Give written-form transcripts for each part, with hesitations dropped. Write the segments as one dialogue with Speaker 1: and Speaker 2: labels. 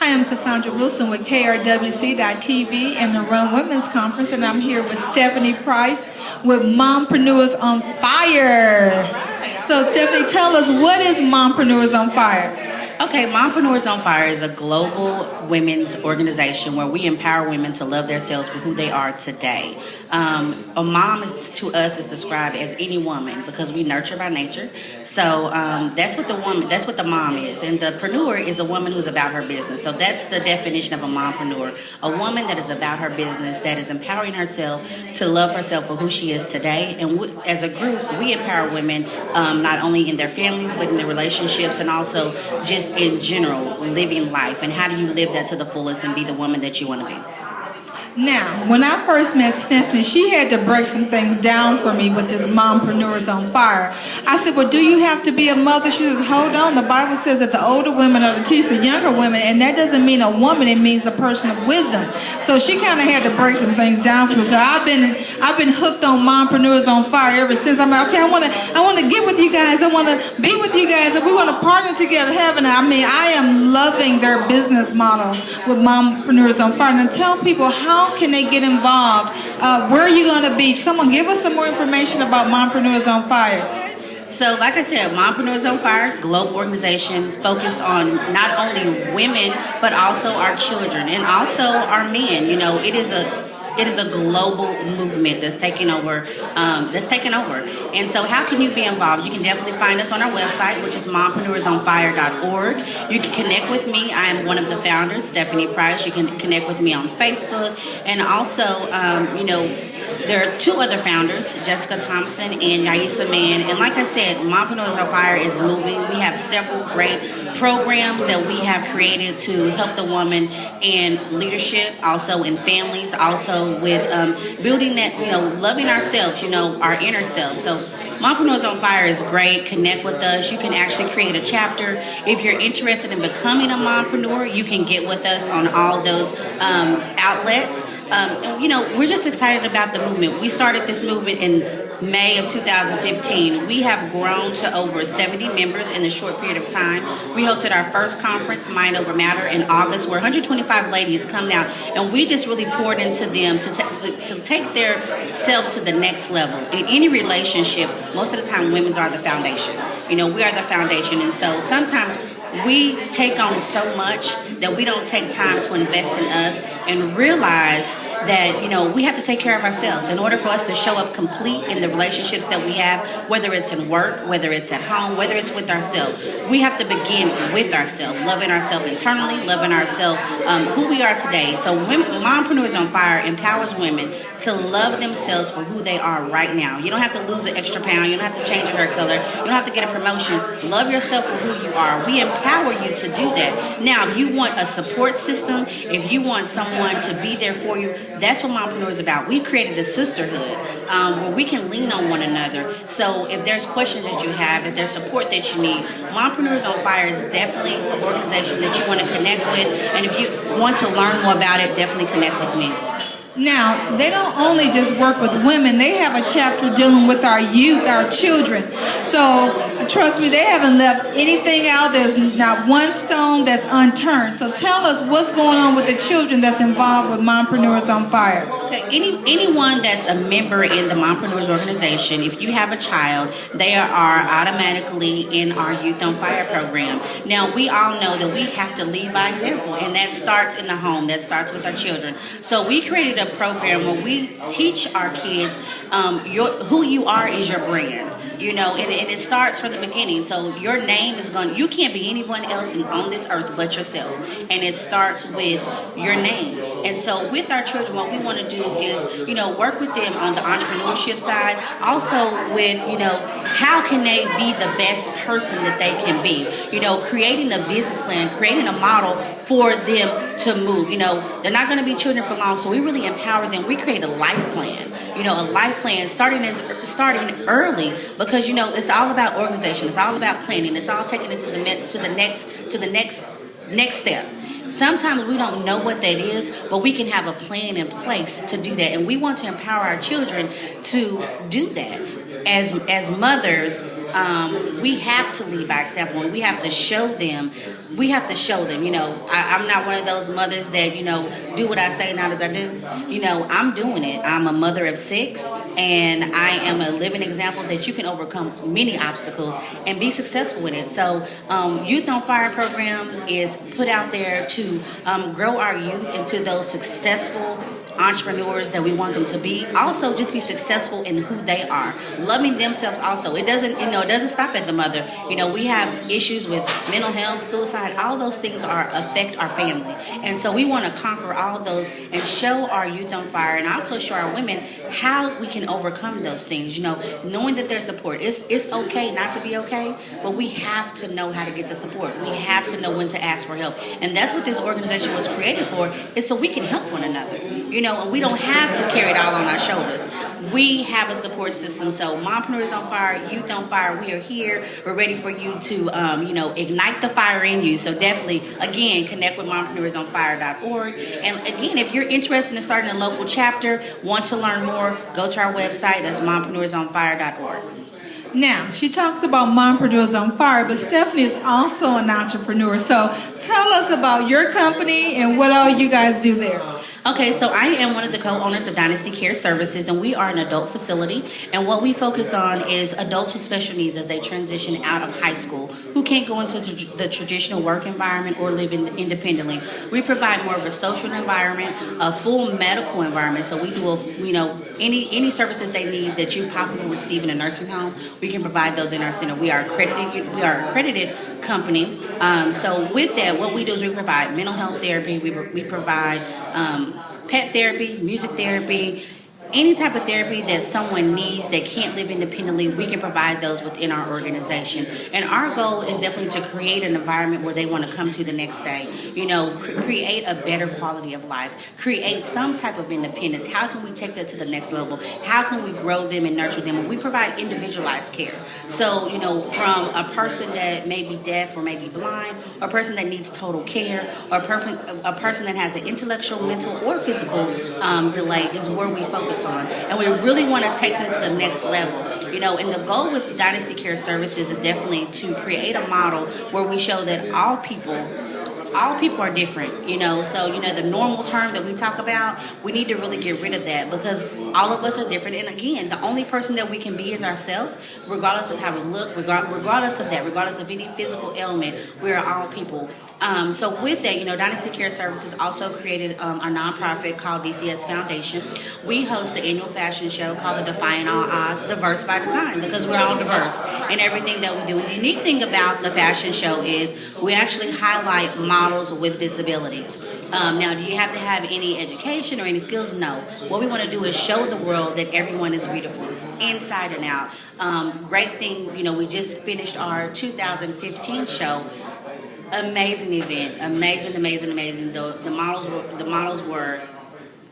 Speaker 1: Hi, I'm Cassandra Wilson with KRWC.TV and the Run Women's Conference, and I'm here with Stephanie Price with Mompreneurs on Fire. So, Stephanie, tell us, what is Mompreneurs on Fire?
Speaker 2: Okay, Mompreneurs on Fire is a global women's organization where we empower women to love themselves for who they are today. A mom to us is described as any woman because we nurture by nature. So that's what the mom is. And the preneur is a woman who's about her business. So that's the definition of a mompreneur. A woman that is about her business, that is empowering herself to love herself for who she is today. And as a group, we empower women not only in their families, but in their relationships and also just in general, living life. And how do you live that to the fullest and be the woman that you want to be?
Speaker 1: Now, when I first met Stephanie, she had to break some things down for me with this Mompreneurs on Fire. I said, well, do you have to be a mother? She says, hold on. The Bible says that the older women are to teach the younger women, and that doesn't mean a woman. It means a person of wisdom. So she kind of had to break some things down for me. So I've been hooked on Mompreneurs on Fire ever since. I'm like, okay, I want to get with you guys. I want to be with you guys, and we want to partner together. I am loving their business model with Mompreneurs on Fire. And tell people, how can they get involved? Where are you going to be? Come on, give us some more information about Mompreneurs on Fire.
Speaker 2: So, like I said, Mompreneurs on Fire, global organizations focused on not only women, but also our children and also our men. You know, it is a global movement that's taking over. And so how can you be involved? You can definitely find us on our website, which is mompreneursonfire.org. You can connect with me. I am one of the founders, Stephanie Price. You can connect with me on Facebook. And also, there are two other founders, Jessica Thompson and Yaisa Mann. And like I said, Mompreneurs on Fire is moving. We have several great programs that we have created to help the woman in leadership, also in families, also with building that, loving ourselves, our inner self. So Mompreneurs on Fire is great. Connect with us. You can actually create a chapter. If you're interested in becoming a mompreneur, you can get with us on all those outlets. We're just excited about the movement. We started this movement in May of 2015. We have grown to over 70 members in a short period of time. We hosted our first conference, Mind Over Matter, in August, where 125 ladies come down, and we just really poured into them to take their self to the next level. In any relationship, most of the time, women are the foundation. We are the foundation, and so sometimes we take on so much that we don't take time to invest in us and realize that, we have to take care of ourselves in order for us to show up complete in the relationships that we have, whether it's in work, whether it's at home, whether it's with ourselves. We have to begin with ourselves, loving ourselves internally, loving ourselves, who we are today. So Mompreneurs on Fire empowers women to love themselves for who they are right now. You don't have to lose an extra pound. You don't have to change your hair color. You don't have to get a promotion. Love yourself for who you are. We empower you to do that. Now, if you want a support system, if you want someone to be there for you, that's what Mompreneur is about. We've created a sisterhood where we can lean on one another. So if there's questions that you have, if there's support that you need, Mompreneurs on Fire is definitely an organization that you want to connect with. And if you want to learn more about it, definitely connect with me.
Speaker 1: Now, they don't only just work with women. They have a chapter dealing with our youth, our children. So, trust me, they haven't left anything out. There's not one stone that's unturned. So tell us what's going on with the children that's involved with Mompreneurs on Fire.
Speaker 2: Okay, anyone that's a member in the Mompreneurs organization, if you have a child, they are automatically in our Youth on Fire program. Now, we all know that we have to lead by example, and that starts in the home. That starts with our children. So we created a program where we teach our kids who you are is your brand, and it starts from the beginning. So your name is you can't be anyone else on this earth but yourself, and it starts with your name. And so with our children, what we want to do is work with them on the entrepreneurship side, also with how can they be the best person that they can be, creating a business plan, creating a model for them to move. They're not going to be children for long, so we really empower them. We create a life plan, a life plan starting early, because it's all about organization, it's all about planning, it's all taking it to the next step. Sometimes we don't know what that is, but we can have a plan in place to do that, and we want to empower our children to do that. As mothers, we have to lead by example, and we have to show them. I'm not one of those mothers that, do what I say, not as I do. I'm doing it. I'm a mother of 6, and I am a living example that you can overcome many obstacles and be successful in it. So Youth on Fire program is put out there to grow our youth into those successful entrepreneurs that we want them to be. Also, just be successful in who they are, loving themselves. Also, it doesn't stop at the mother. We have issues with mental health, suicide. All those things affect our family, and so we want to conquer all those and show our youth on fire, and also show our women how we can overcome those things. Knowing that there's support. It's okay not to be okay, but we have to know how to get the support. We have to know when to ask for help, and that's what this organization was created for. Is so we can help one another. And we don't have to carry it all on our shoulders. We have a support system. So Mompreneurs on Fire, Youth on Fire, we are here. We're ready for you to, ignite the fire in you. So definitely, again, connect with mompreneursonfire.org. And again, if you're interested in starting a local chapter, want to learn more, go to our website. That's mompreneursonfire.org.
Speaker 1: Now, she talks about Mompreneurs on Fire, but Stephanie is also an entrepreneur. So tell us about your company and what all you guys do there.
Speaker 2: Okay, so I am one of the co-owners of Dynasty Care Services, and we are an adult facility. And what we focus on is adults with special needs as they transition out of high school, who can't go into the traditional work environment or live independently. We provide more of a social environment, a full medical environment. So we do, any services they need that you possibly would receive in a nursing home, we can provide those in our center. We are accredited company. So with that, what we do is we provide mental health therapy. We provide pet therapy, music therapy, any type of therapy that someone needs that can't live independently, we can provide those within our organization. And our goal is definitely to create an environment where they want to come to the next day. Create a better quality of life, create some type of independence. How can we take that to the next level? How can we grow them and nurture them? And we provide individualized care. So, from a person that may be deaf or may be blind, or a person that needs total care, or a person that has an intellectual, mental, or physical delay is where we focus on. And we really want to take them to the next level. And the goal with Dynasty Care Services is definitely to create a model where we show that all people are different, so the normal term that we talk about, we need to really get rid of that, because all of us are different. And again, the only person that we can be is ourselves, regardless of how we look, regardless of any physical ailment. We are all people. So with that, Dynasty Care Services also created a nonprofit called DCS Foundation. We host the annual fashion show called the Defying All Odds, Diverse by Design, because we're all diverse in everything that we do. And the unique thing about the fashion show is we actually highlight models with disabilities. Now, do you have to have any education or any skills? No. What we want to do is show the world that everyone is beautiful, inside and out. Great thing, we just finished our 2015 show. Amazing event, amazing. The models were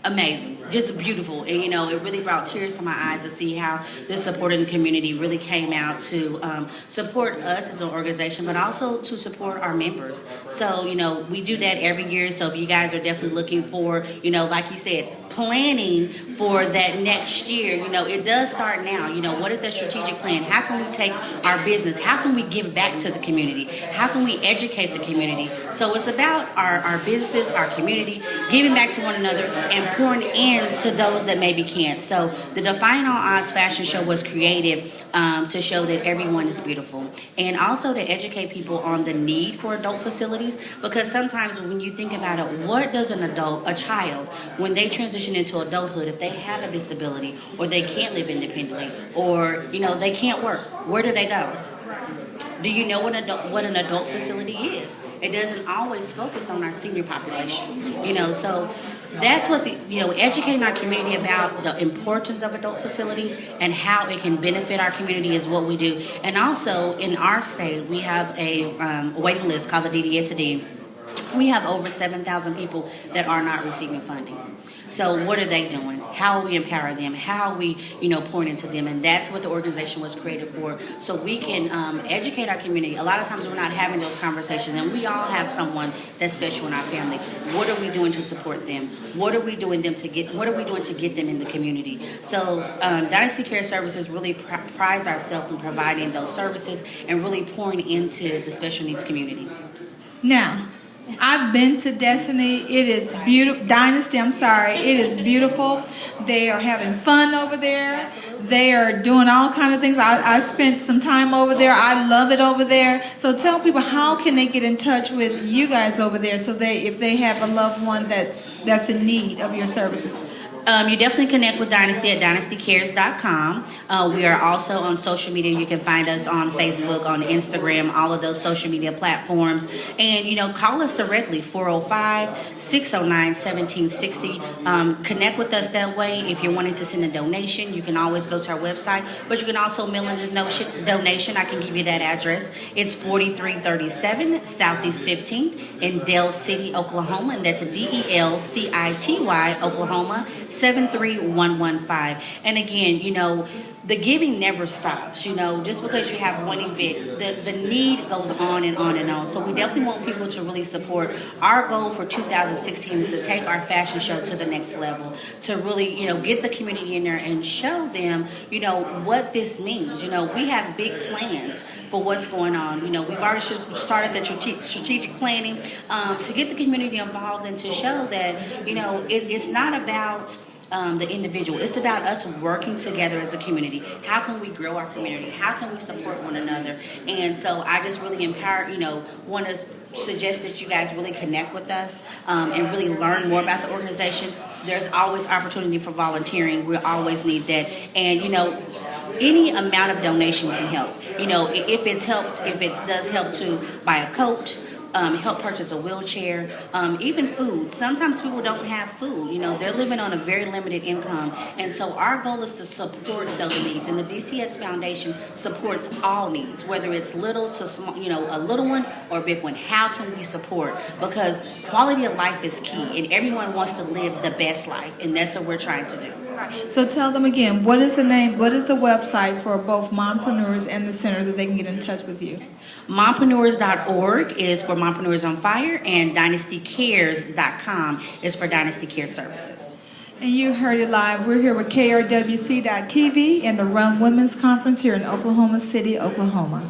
Speaker 2: amazing, just beautiful, and it really brought tears to my eyes to see how the supporting community really came out to support us as an organization, but also to support our members. So we do that every year. So if you guys are definitely looking for, like you said, planning for that next year, it does start now. What is the strategic plan? How can we take our business? How can we give back to the community? How can we educate the community? So it's about our businesses, our community, giving back to one another and pouring in to those that maybe can't. So the Defying All Odds fashion show was created to show that everyone is beautiful, and also to educate people on the need for adult facilities, because sometimes when you think about it, what does a child, when they transition into adulthood, if they have a disability or they can't live independently or they can't work, where do they go? Do you know what an adult facility is? It doesn't always focus on our senior population, so that's what educating our community about the importance of adult facilities and how it can benefit our community is what we do. And also in our state, we have a waiting list called the DDSD. We have over 7,000 people that are not receiving funding. So what are they doing? How are we empowering them? How are we, pouring into them? And that's what the organization was created for. So we can educate our community. A lot of times we're not having those conversations, and we all have someone that's special in our family. What are we doing to support them? What are we doing to get them in the community? So Dynasty Care Services really prides ourselves in providing those services and really pouring into the special needs community.
Speaker 1: Now, I've been to Destiny. It is beautiful. Dynasty, I'm sorry. It is beautiful. They are having fun over there. They are doing all kind of things. I spent some time over there. I love it over there. So tell people, how can they get in touch with you guys over there so if they have a loved one that's in need of your services?
Speaker 2: You definitely connect with Dynasty at dynastycares.com. We are also on social media. You can find us on Facebook, on Instagram, all of those social media platforms. And, call us directly, 405-609-1760. Connect with us that way. If you're wanting to send a donation, you can always go to our website. But you can also mail in a donation. I can give you that address. It's 4337 Southeast 15th in Del City, Oklahoma. And that's DELCITY, Oklahoma, 73115. And again, the giving never stops. Just because you have one event, the need goes on and on and on. So we definitely want people to really support. Our goal for 2016 is to take our fashion show to the next level, to really, get the community in there and show them, what this means. We have big plans for what's going on. We've already started the strategic planning to get the community involved and to show that, it's not about the individual. It's about us working together as a community. How can we grow our community? How can we support one another? And so I just really want to suggest that you guys really connect with us and really learn more about the organization. There's always opportunity for volunteering. We always need that. And, any amount of donation can help. If it does help to buy a coat, help purchase a wheelchair, even food. Sometimes people don't have food. They're living on a very limited income. And so our goal is to support those needs. And the DCS Foundation supports all needs, whether it's little to small, a little one or a big one. How can we support? Because quality of life is key, and everyone wants to live the best life, and that's what we're trying to do.
Speaker 1: So tell them again, what is the website for both mompreneurs and the center that they can get in touch with you?
Speaker 2: Mompreneurs.org is for Mompreneurs on Fire, and dynastycares.com is for Dynasty Care Services.
Speaker 1: And you heard it live. We're here with KRWC.TV and the Run Women's Conference here in Oklahoma City, Oklahoma.